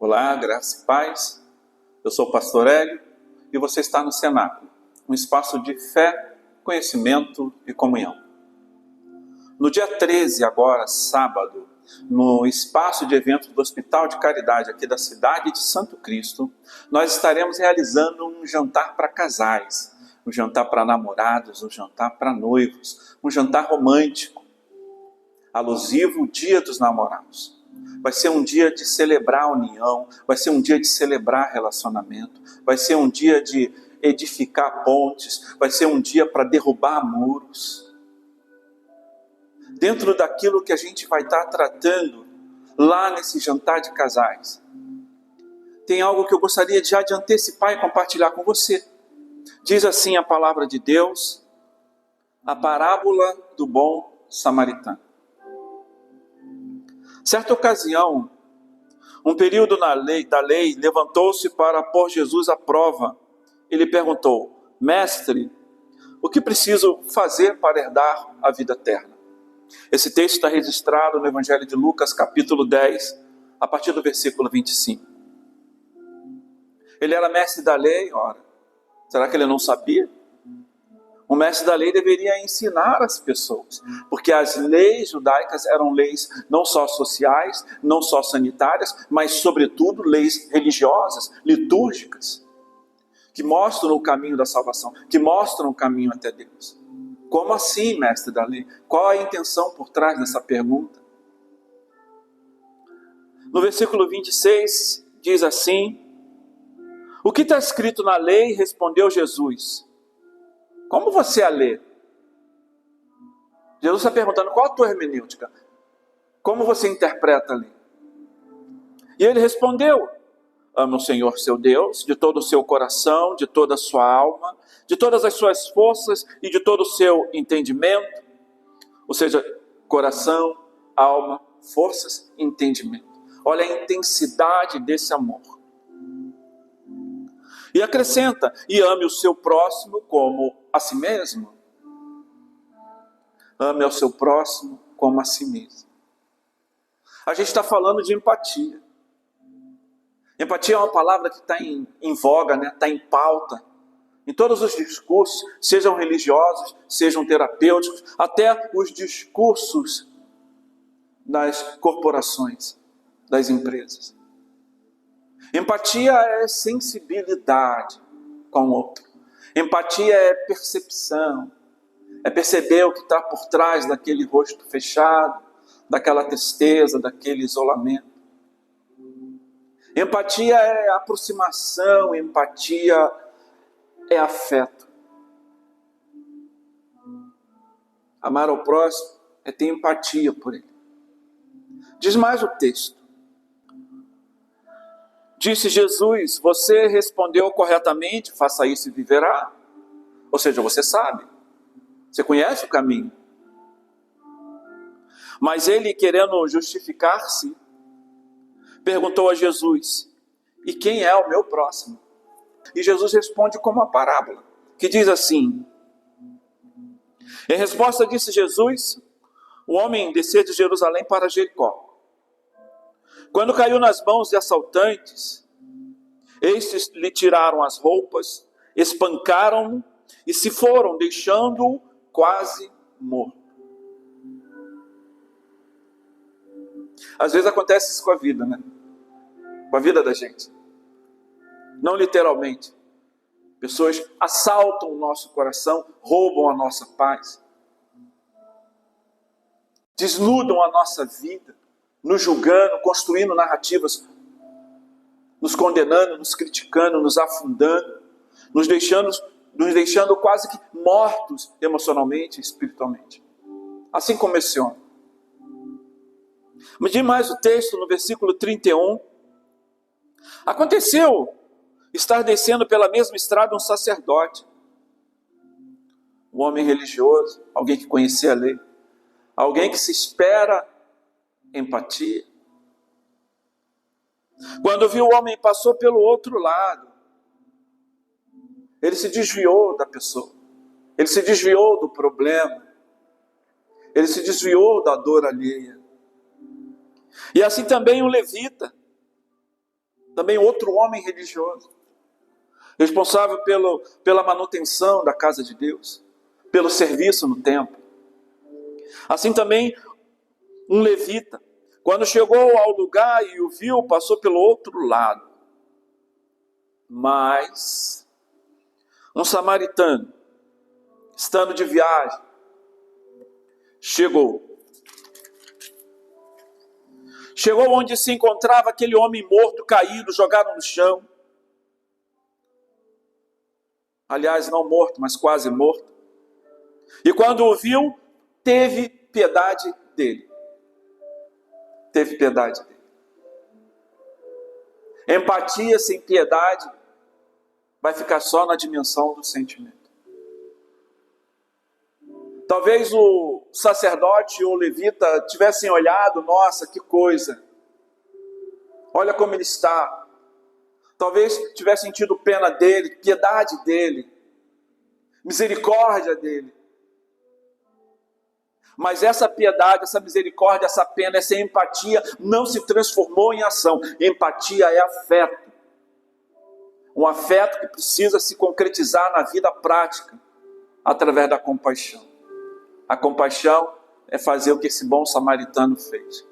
Olá, graça e paz. Eu sou o pastor Hélio e você está no Cenáculo, um espaço de fé, conhecimento e comunhão. No dia 13, agora, sábado, no espaço de eventos do Hospital de Caridade aqui da cidade de Santo Cristo, nós estaremos realizando um jantar para casais, um jantar para namorados, um jantar para noivos, um jantar romântico, alusivo ao Dia dos Namorados. Vai ser um dia de celebrar a união, vai ser um dia de celebrar relacionamento, vai ser um dia de edificar pontes, vai ser um dia para derrubar muros. Dentro daquilo que a gente vai estar tratando lá nesse jantar de casais, tem algo que eu gostaria já de antecipar e compartilhar com você. Diz assim a palavra de Deus, a parábola do bom samaritano. Certa ocasião, um período da lei levantou-se para pôr Jesus à prova. Ele perguntou: Mestre, o que preciso fazer para herdar a vida eterna? Esse texto está registrado no Evangelho de Lucas, capítulo 10, a partir do versículo 25. Ele era mestre da lei, ora, será que ele não sabia? O mestre da lei deveria ensinar as pessoas, porque as leis judaicas eram leis não só sociais, não só sanitárias, mas sobretudo leis religiosas, litúrgicas, que mostram o caminho da salvação, que mostram o caminho até Deus. Como assim, mestre da lei? Qual a intenção por trás dessa pergunta? No versículo 26 diz assim: o que está escrito na lei? Respondeu Jesus. Como você a lê? Jesus está perguntando, qual a tua hermenêutica? Como você interpreta a lei? E ele respondeu: ama o Senhor seu Deus de todo o seu coração, de toda a sua alma, de todas as suas forças e de todo o seu entendimento. Ou seja, coração, alma, forças e entendimento. Olha a intensidade desse amor. E acrescenta, e ame o seu próximo como a si mesmo. Ame ao seu próximo como a si mesmo. A gente está falando de empatia. Empatia é uma palavra que está em voga, né? Está em pauta. Em todos os discursos, sejam religiosos, sejam terapêuticos, até os discursos das corporações, das empresas. Empatia é sensibilidade com o outro. Empatia é percepção. É perceber o que está por trás daquele rosto fechado, daquela tristeza, daquele isolamento. Empatia é aproximação, empatia é afeto. Amar ao próximo é ter empatia por ele. Diz mais o texto. Disse Jesus, você respondeu corretamente, faça isso e viverá. Ou seja, você sabe, você conhece o caminho. Mas ele, querendo justificar-se, perguntou a Jesus, e quem é o meu próximo? E Jesus responde com uma parábola, que diz assim, em resposta disse Jesus, o homem descia de Jerusalém para Jericó. Quando caiu nas mãos de assaltantes, estes lhe tiraram as roupas, espancaram-no e se foram, deixando-o quase morto. Às vezes acontece isso com a vida, né? Com a vida da gente. Não literalmente. Pessoas assaltam o nosso coração, roubam a nossa paz, desnudam a nossa vida, nos julgando, construindo narrativas, nos condenando, nos criticando, nos afundando, nos deixando quase que mortos emocionalmente e espiritualmente. Assim como esse homem. Mas diz mais o texto no versículo 31. Aconteceu estar descendo pela mesma estrada um sacerdote, um homem religioso, alguém que conhecia a lei, alguém que se espera empatia. Quando viu o homem, passou pelo outro lado. Ele se desviou da pessoa. Ele se desviou do problema. Ele se desviou da dor alheia. E assim também o levita. Também outro homem religioso, responsável pela manutenção da casa de Deus, pelo serviço no templo. Assim também um levita, quando chegou ao lugar e o viu, passou pelo outro lado. Mas um samaritano, estando de viagem, chegou onde se encontrava aquele homem morto, caído, jogado no chão. Aliás, não morto, mas quase morto. E quando o viu, teve piedade dele. Teve piedade dele. Empatia sem piedade vai ficar só na dimensão do sentimento. Talvez o sacerdote ou o levita tivessem olhado, nossa, que coisa. Olha como ele está. Talvez tivessem tido pena dele, piedade dele, misericórdia dele. Mas essa piedade, essa misericórdia, essa pena, essa empatia não se transformou em ação. Empatia é afeto. Um afeto que precisa se concretizar na vida prática, através da compaixão. A compaixão é fazer o que esse bom samaritano fez.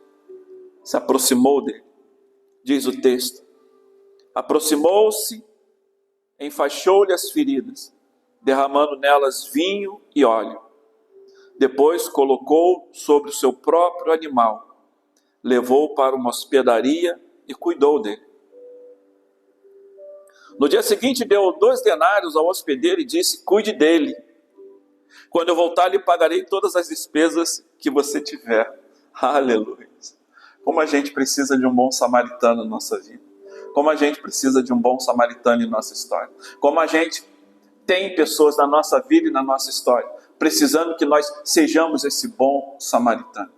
Se aproximou dele, diz o texto. Aproximou-se, enfaixou-lhe as feridas, derramando nelas vinho e óleo. Depois colocou sobre o seu próprio animal, levou para uma hospedaria e cuidou dele. No dia seguinte deu 2 denários ao hospedeiro e disse, cuide dele. Quando eu voltar, lhe pagarei todas as despesas que você tiver. Aleluia. Como a gente precisa de um bom samaritano na nossa vida. Como a gente precisa de um bom samaritano em nossa história. Como a gente tem pessoas na nossa vida e na nossa história, precisando que nós sejamos esse bom samaritano.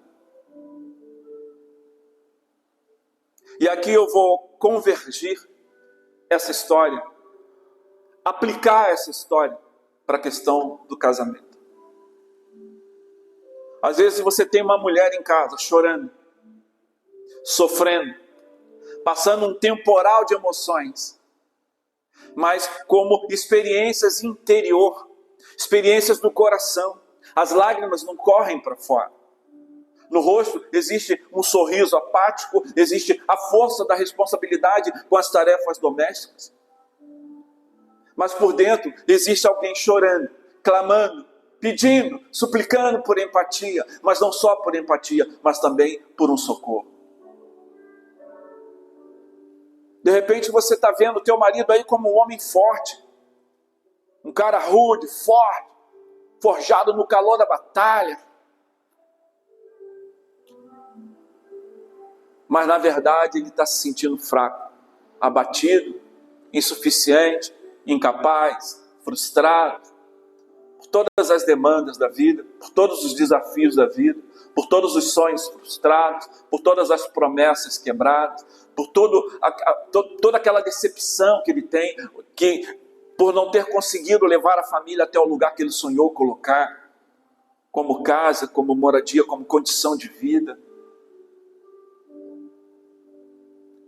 E aqui eu vou convergir essa história, aplicar essa história para a questão do casamento. Às vezes você tem uma mulher em casa chorando, sofrendo, passando um temporal de emoções, mas como experiências interior, experiências do coração. As lágrimas não correm para fora. No rosto existe um sorriso apático, existe a força da responsabilidade com as tarefas domésticas. Mas por dentro existe alguém chorando, clamando, pedindo, suplicando por empatia, mas não só por empatia, mas também por um socorro. De repente você está vendo o teu marido aí como um homem forte, um cara rude, forte, forjado no calor da batalha. Mas na verdade ele está se sentindo fraco, abatido, insuficiente, incapaz, frustrado, por todas as demandas da vida, por todos os desafios da vida, por todos os sonhos frustrados, por todas as promessas quebradas, por toda aquela decepção que ele tem, por não ter conseguido levar a família até o lugar que ele sonhou colocar, como casa, como moradia, como condição de vida.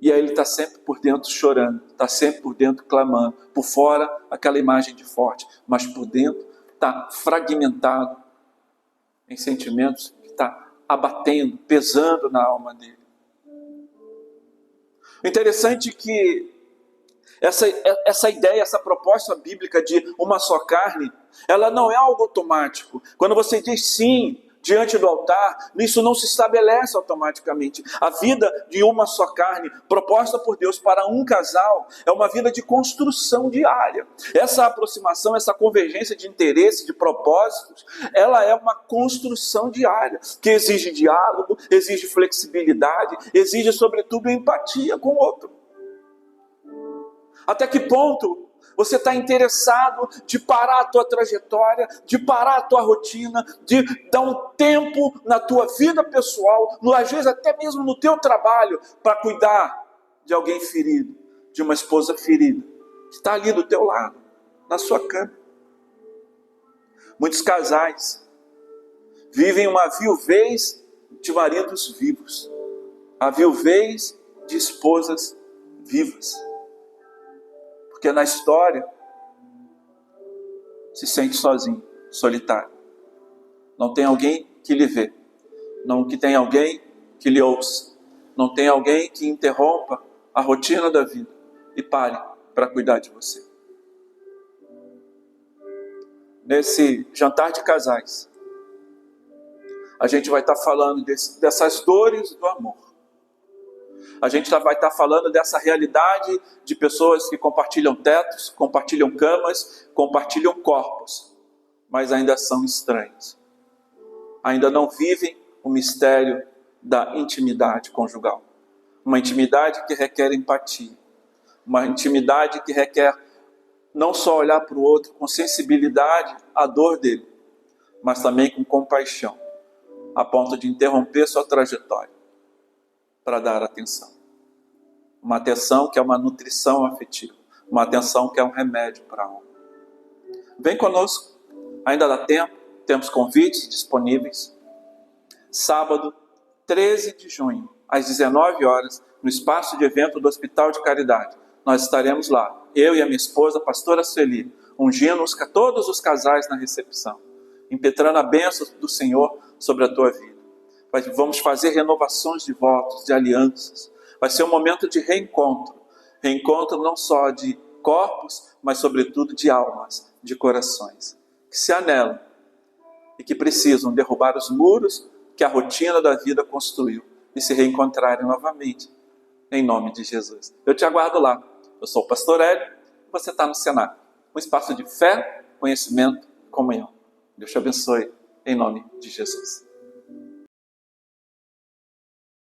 E aí ele está sempre por dentro chorando, está sempre por dentro clamando, por fora aquela imagem de forte, mas por dentro está fragmentado em sentimentos que está abatendo, pesando na alma dele. O interessante é que essa ideia, essa proposta bíblica de uma só carne, ela não é algo automático. Quando você diz sim diante do altar, isso não se estabelece automaticamente. A vida de uma só carne, proposta por Deus para um casal, é uma vida de construção diária. Essa aproximação, essa convergência de interesses, de propósitos, ela é uma construção diária, que exige diálogo, exige flexibilidade, exige sobretudo empatia com o outro. Até que ponto você está interessado de parar a tua trajetória, de parar a tua rotina, de dar um tempo na tua vida pessoal, às vezes até mesmo no teu trabalho, para cuidar de alguém ferido, de uma esposa ferida, que está ali do teu lado, na sua cama. Muitos casais vivem uma viuvez de maridos vivos, a viuvez de esposas vivas. Porque na história se sente sozinho, solitário. Não tem alguém que lhe vê. Não que tem alguém que lhe ouça. Não tem alguém que interrompa a rotina da vida e pare para cuidar de você. Nesse jantar de casais, a gente vai estar falando dessas dores do amor. A gente vai estar falando dessa realidade de pessoas que compartilham tetos, compartilham camas, compartilham corpos, mas ainda são estranhos. Ainda não vivem o mistério da intimidade conjugal. Uma intimidade que requer empatia. Uma intimidade que requer não só olhar para o outro com sensibilidade à dor dele, mas também com compaixão, a ponto de interromper sua trajetória para dar atenção. Uma atenção que é uma nutrição afetiva, uma atenção que é um remédio para a alma. Vem conosco, ainda dá tempo, temos convites disponíveis. Sábado, 13 de junho, às 19 horas, no espaço de evento do Hospital de Caridade. Nós estaremos lá, eu e a minha esposa, a pastora Sueli, ungindo todos os casais na recepção, impetrando a bênção do Senhor sobre a tua vida. Vamos fazer renovações de votos, de alianças. Vai ser um momento de reencontro. Reencontro não só de corpos, mas sobretudo de almas, de corações, que se anelam e que precisam derrubar os muros que a rotina da vida construiu e se reencontrarem novamente, em nome de Jesus. Eu te aguardo lá. Eu sou o pastor Hélio, você está no Cenáculo, um espaço de fé, conhecimento e comunhão. Deus te abençoe, em nome de Jesus.